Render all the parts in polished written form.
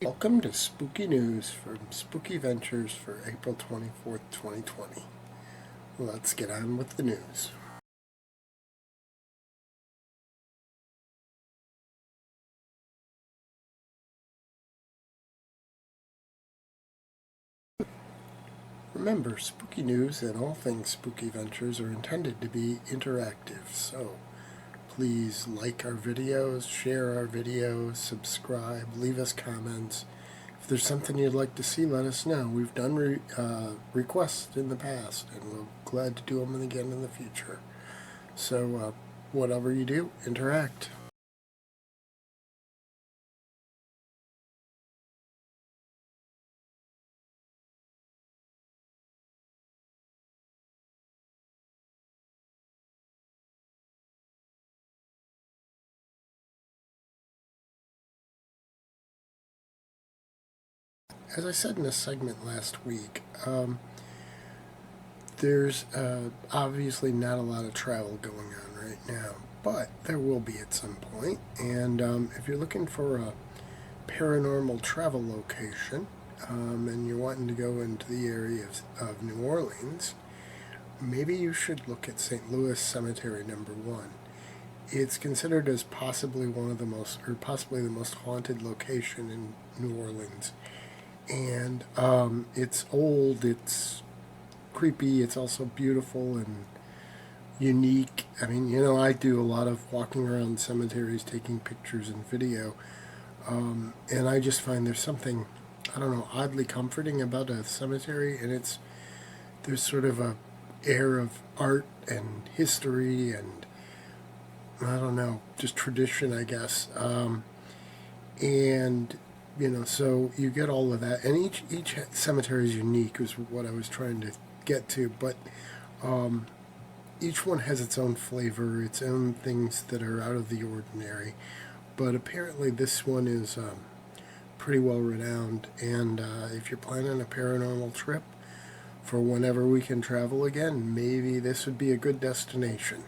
Welcome to Spooky News from Spooky Ventures for April 24th, 2020. Let's get on with the news. Remember, Spooky News and all things Spooky Ventures are intended to be interactive, so please like our videos, share our videos, subscribe, leave us comments. If there's something you'd like to see, let us know. We've done requests in the past, and we're glad to do them again in the future. So, whatever you do, interact. As I said in a segment last week, there's obviously not a lot of travel going on right now, but there will be at some point. And if you're looking for a paranormal travel location and you're wanting to go into the area of New Orleans, maybe you should look at St. Louis Cemetery Number 1. It's considered as possibly one of the most, or possibly the most haunted location in New Orleans. And it's old, it's creepy, it's also beautiful and unique. I mean, I do a lot of walking around cemeteries, taking pictures and video, and I just find there's something, I don't know, oddly comforting about a cemetery, and there's sort of a air of art and history and, I don't know, just tradition, I guess, and so you get all of that, and each cemetery is unique, is what I was trying to get to, but each one has its own flavor, its own things that are out of the ordinary, but apparently this one is pretty well renowned, and if you're planning a paranormal trip for whenever we can travel again, maybe this would be a good destination.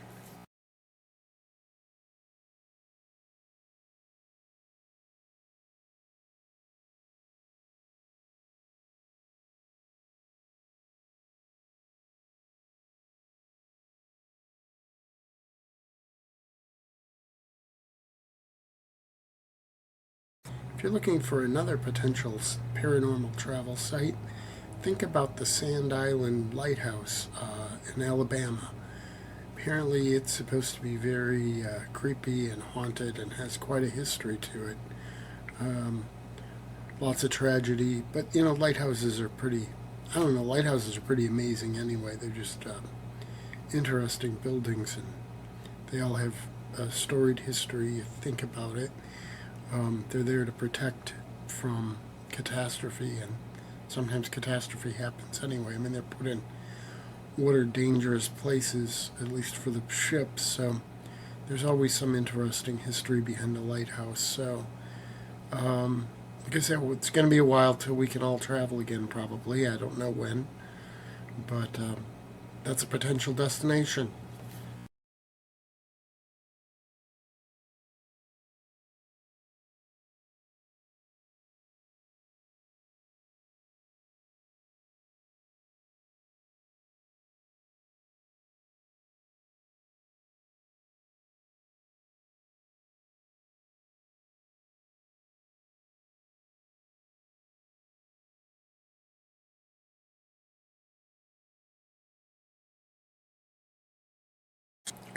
If you're looking for another potential paranormal travel site, think about the Sand Island Lighthouse in Alabama. Apparently it's supposed to be very creepy and haunted and has quite a history to it. Lots of tragedy, but lighthouses are pretty, lighthouses are pretty amazing anyway. They're just interesting buildings, and they all have a storied history. You think about it. They're there to protect from catastrophe, and sometimes catastrophe happens anyway. I mean, they're put in what are dangerous places, at least for the ships, so there's always some interesting history behind the lighthouse. So, like I said, it's going to be a while till we can all travel again, probably. I don't know when, but that's a potential destination.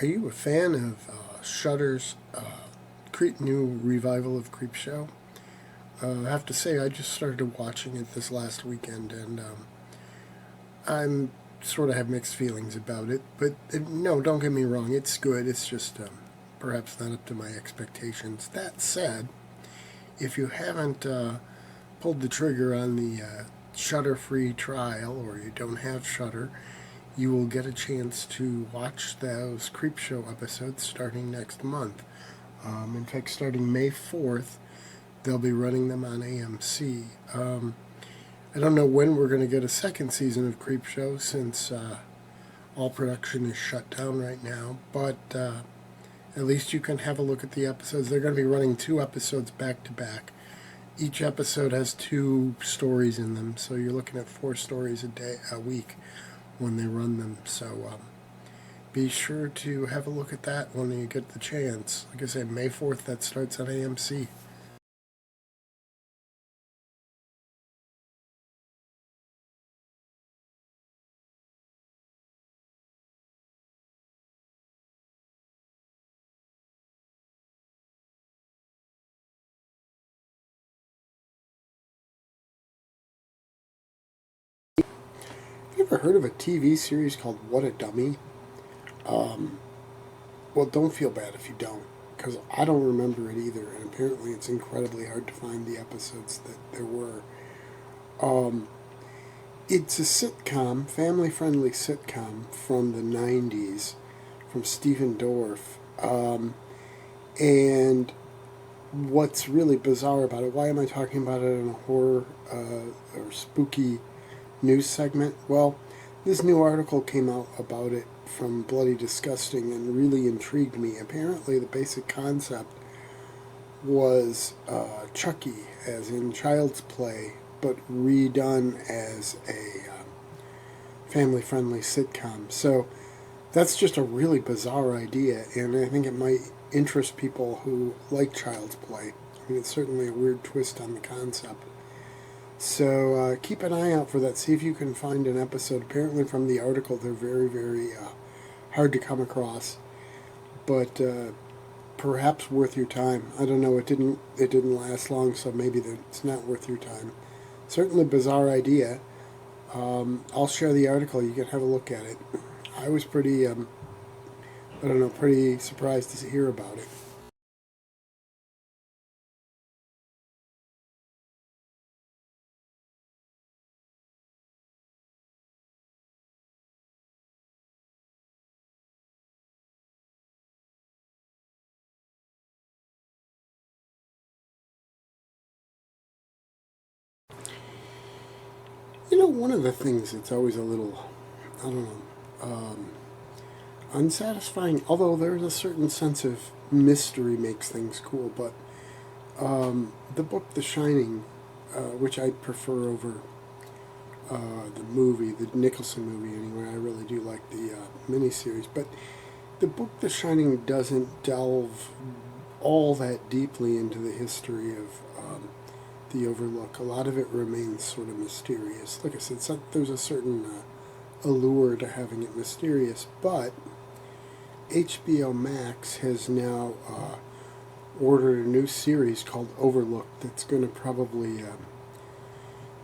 Are you a fan of Shudder's new revival of Creepshow? I have to say, I just started watching it this last weekend, and I'm sort of have mixed feelings about it. But no, don't get me wrong, it's good. It's just perhaps not up to my expectations. That said, if you haven't pulled the trigger on the Shudder free trial, or you don't have Shudder, you will get a chance to watch those Creepshow episodes starting next month. In fact, starting May 4th, they'll be running them on AMC. I don't know when we're going to get a second season of Creepshow, since all production is shut down right now, but at least you can have a look at the episodes. They're going to be running 2 episodes back to back, Each episode has 2 stories in them, so you're looking at 4 stories a week when they run them. So be sure to have a look at that when you get the chance. Like I said, May 4th, that starts on AMC. You ever heard of a TV series called What a Dummy? Well, don't feel bad if you don't, because I don't remember it either, and apparently it's incredibly hard to find the episodes that there were. Um, it's a sitcom, family-friendly sitcom from the '90s, from Stephen Dorff. And what's really bizarre about it? Why am I talking about it in a horror or spooky news segment? Well, this new article came out about it from Bloody Disgusting and really intrigued me. Apparently, the basic concept was Chucky, as in Child's Play, but redone as a family friendly sitcom. So that's just a really bizarre idea, and I think it might interest people who like Child's Play. I mean, it's certainly a weird twist on the concept. So keep an eye out for that. See if you can find an episode. Apparently, from the article, they're very, very hard to come across, but perhaps worth your time. I don't know. It didn't last long, so maybe it's not worth your time. Certainly, bizarre idea. I'll share the article. You can have a look at it. I was pretty, I don't know, pretty surprised to hear about it. You know, one of the things that's always a little, I don't know, unsatisfying, although there's a certain sense of mystery makes things cool, but the book The Shining, which I prefer over the movie, the Nicholson movie anyway, I really do like the miniseries, but the book The Shining doesn't delve all that deeply into the history of the Overlook. A lot of it remains sort of mysterious. Like I said, there's a certain allure to having it mysterious, but HBO Max has now ordered a new series called Overlook that's going to probably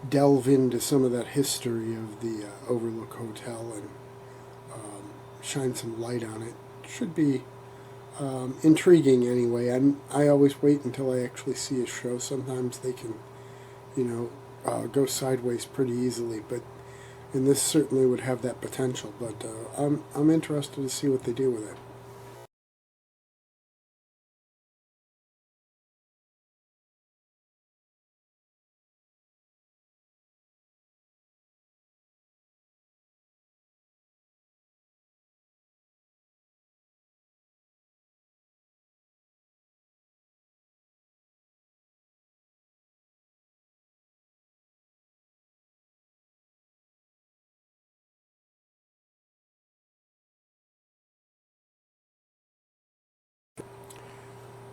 delve into some of that history of the Overlook Hotel and shine some light on it. Should be intriguing anyway. I always wait until I actually see a show. Sometimes they can, go sideways pretty easily, and this certainly would have that potential. But I'm interested to see what they do with it.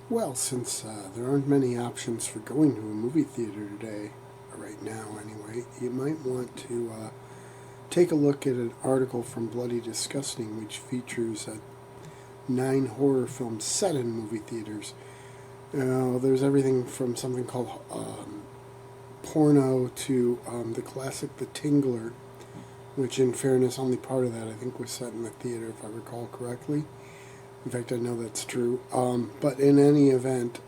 Well, since there aren't many options for going to a movie theater today, right now anyway, you might want to take a look at an article from Bloody Disgusting, which features 9 horror films set in movie theaters. There's everything from something called Porno to the classic The Tingler, which, in fairness, only part of that I think was set in the theater, if I recall correctly. In fact, I know that's true. But in any event,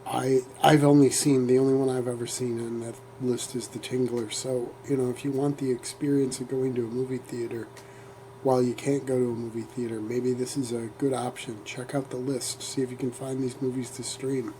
I've only seen, the only one I've ever seen on that list is The Tingler. So, if you want the experience of going to a movie theater while you can't go to a movie theater, maybe this is a good option. Check out the list. See if you can find these movies to stream.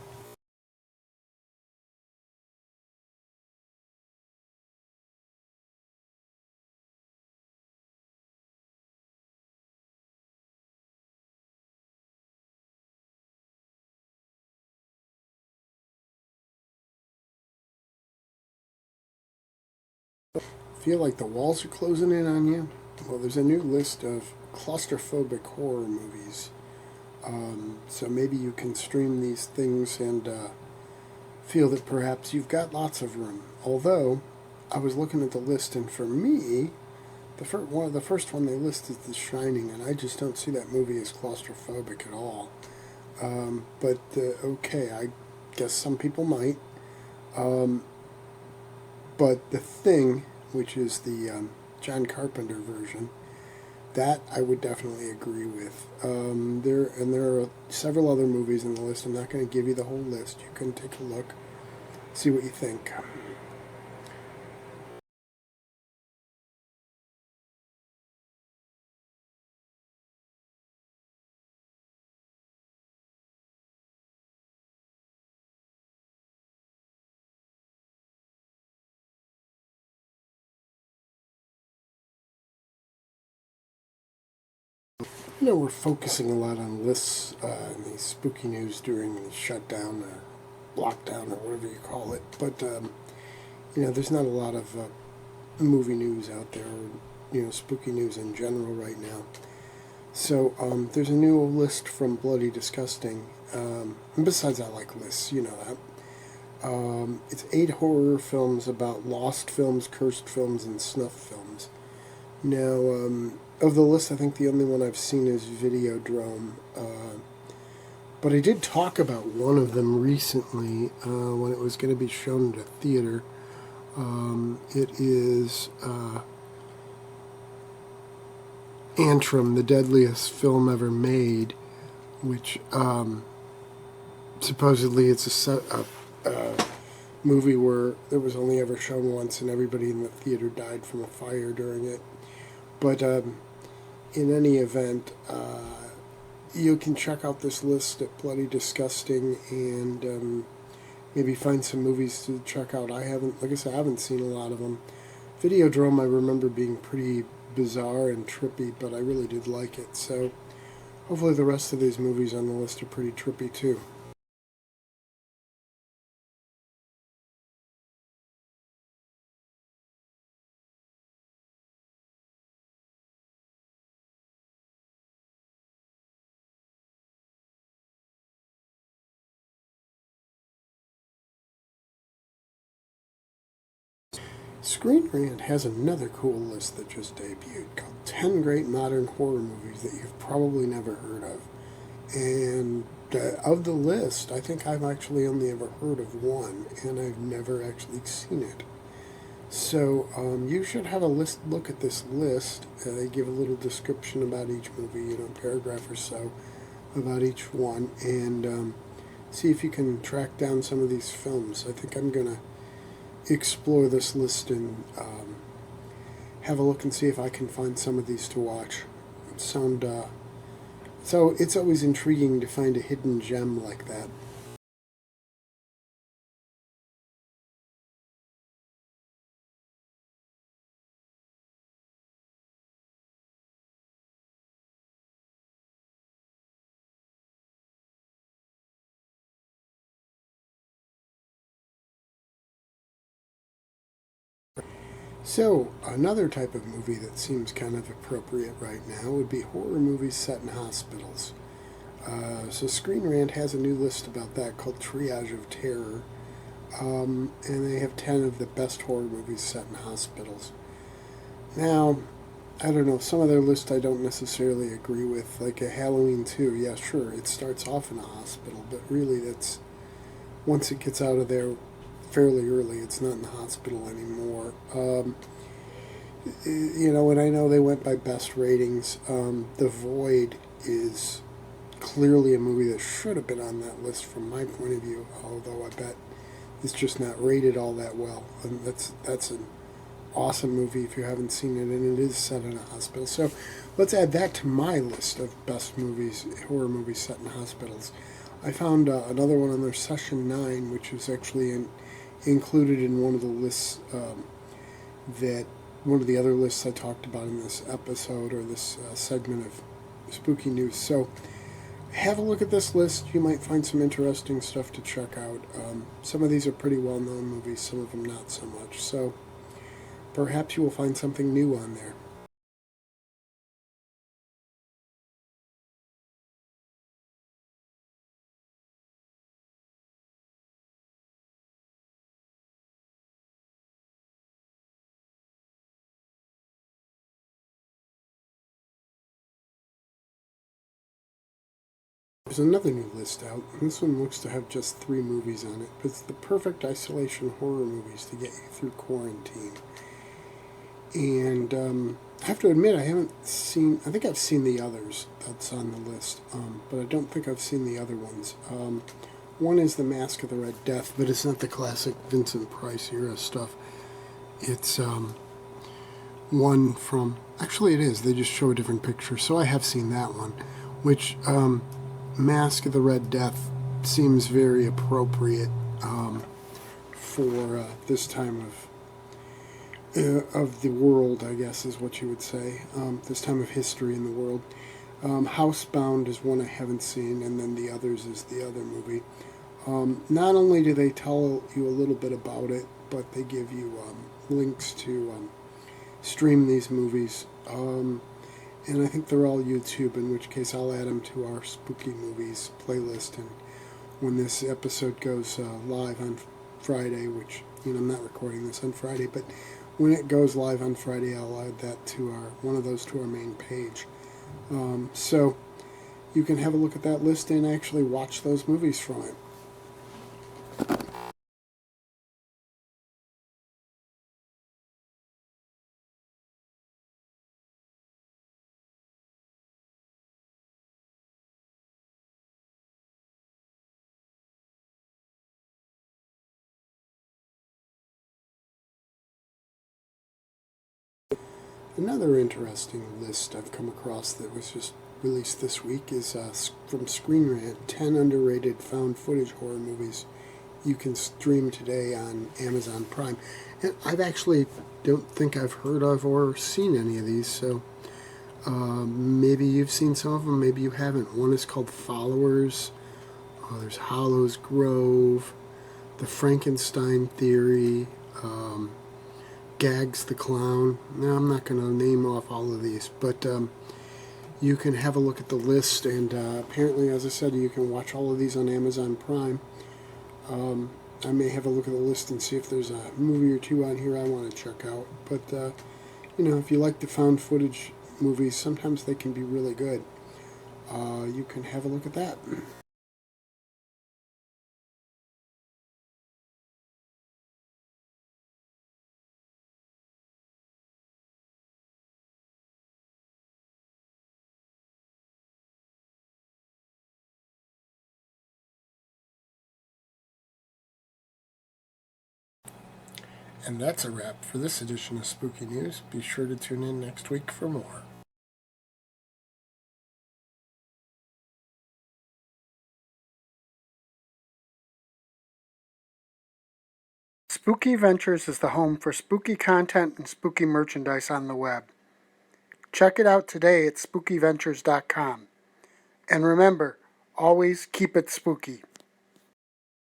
Feel like the walls are closing in on you? Well, there's a new list of claustrophobic horror movies. So maybe you can stream these things and feel that perhaps you've got lots of room. Although, I was looking at the list, and for me, the first one they list is The Shining, and I just don't see that movie as claustrophobic at all. But okay, I guess some people might. But The Thing, which is the John Carpenter version, that I would definitely agree with. There are several other movies in the list. I'm not going to give you the whole list. You can take a look, see what you think. You know, we're focusing a lot on lists in the spooky news during the shutdown or lockdown or whatever you call it. But, you know, there's not a lot of movie news out there, or, you know, spooky news in general right now. So there's a new list from Bloody Disgusting. And besides, I like lists, you know that. It's 8 horror films about lost films, cursed films, and snuff films. Now, of the list, I think the only one I've seen is Videodrome. But I did talk about one of them recently when it was going to be shown at a theater. It is Antrim, the deadliest film ever made, which supposedly it's a movie where it was only ever shown once and everybody in the theater died from a fire during it. But in any event, you can check out this list at Bloody Disgusting and maybe find some movies to check out. Like I said, I haven't seen a lot of them. Videodrome I remember being pretty bizarre and trippy, but I really did like it. So hopefully the rest of these movies on the list are pretty trippy too. Screen Rant has another cool list that just debuted called 10 Great Modern Horror Movies That You've Probably Never Heard of. And of the list, I think I've actually only ever heard of one, and I've never actually seen it. So you should have a look at this list. They give a little description about each movie, you know, a paragraph or so about each one, and see if you can track down some of these films. I think I'm going to explore this list and have a look and see if I can find some of these to watch. So it's always intriguing to find a hidden gem like that. So, another type of movie that seems kind of appropriate right now would be horror movies set in hospitals. So, Screen Rant has a new list about that called Triage of Terror, and they have 10 of the best horror movies set in hospitals. Now, I don't know, some of their list I don't necessarily agree with, like a Halloween 2. Yeah, sure, it starts off in a hospital, but really that's, once it gets out of there fairly early, it's not in the hospital anymore. You know, and I know they went by best ratings. The Void is clearly a movie that should have been on that list from my point of view, although I bet it's just not rated all that well. And that's an awesome movie if you haven't seen it, and it is set in a hospital. So let's add that to my list of best movies, horror movies set in hospitals. I found another one on their Session 9, which is actually included in one of the lists that one of the other lists I talked about in this episode or this segment of Spooky News. So have a look at this list. You might find some interesting stuff to check out. Some of these are pretty well-known movies, some of them not so much. So perhaps you will find something new on there. There's another new list out. This one looks to have just 3 movies on it, but it's the perfect isolation horror movies to get you through quarantine. And I have to admit, I haven't seen. I think I've seen the others that's on the list, but I don't think I've seen the other ones. One is The Mask of the Red Death, but it's not the classic Vincent Price era stuff. It's one from. Actually, it is. They just show a different picture, so I have seen that one, which. Mask of the Red Death seems very appropriate for this time of the world, I guess is what you would say. This time of history in the world. Housebound is one I haven't seen, and then the others is the other movie. Not only do they tell you a little bit about it, but they give you links to stream these movies. And I think they're all YouTube, in which case I'll add them to our Spooky Movies playlist. And when this episode goes live on Friday, which, I'm not recording this on Friday, but when it goes live on Friday, I'll add that to one of those to our main page. So you can have a look at that list and actually watch those movies from it. Another interesting list I've come across that was just released this week is from Screen Rant, 10 underrated found footage horror movies you can stream today on Amazon Prime. And I've actually don't think I've heard of or seen any of these, so maybe you've seen some of them, maybe you haven't. One is called Followers. There's Hollows Grove, The Frankenstein Theory, Gags the Clown. Now, I'm not going to name off all of these, but you can have a look at the list, and apparently, as I said, you can watch all of these on Amazon Prime. I may have a look at the list and see if there's a movie or two on here I want to check out. But, if you like the found footage movies, sometimes they can be really good. You can have a look at that. And that's a wrap for this edition of Spooky News. Be sure to tune in next week for more. Spooky Ventures is the home for spooky content and spooky merchandise on the web. Check it out today at spookyventures.com. And remember, always keep it spooky.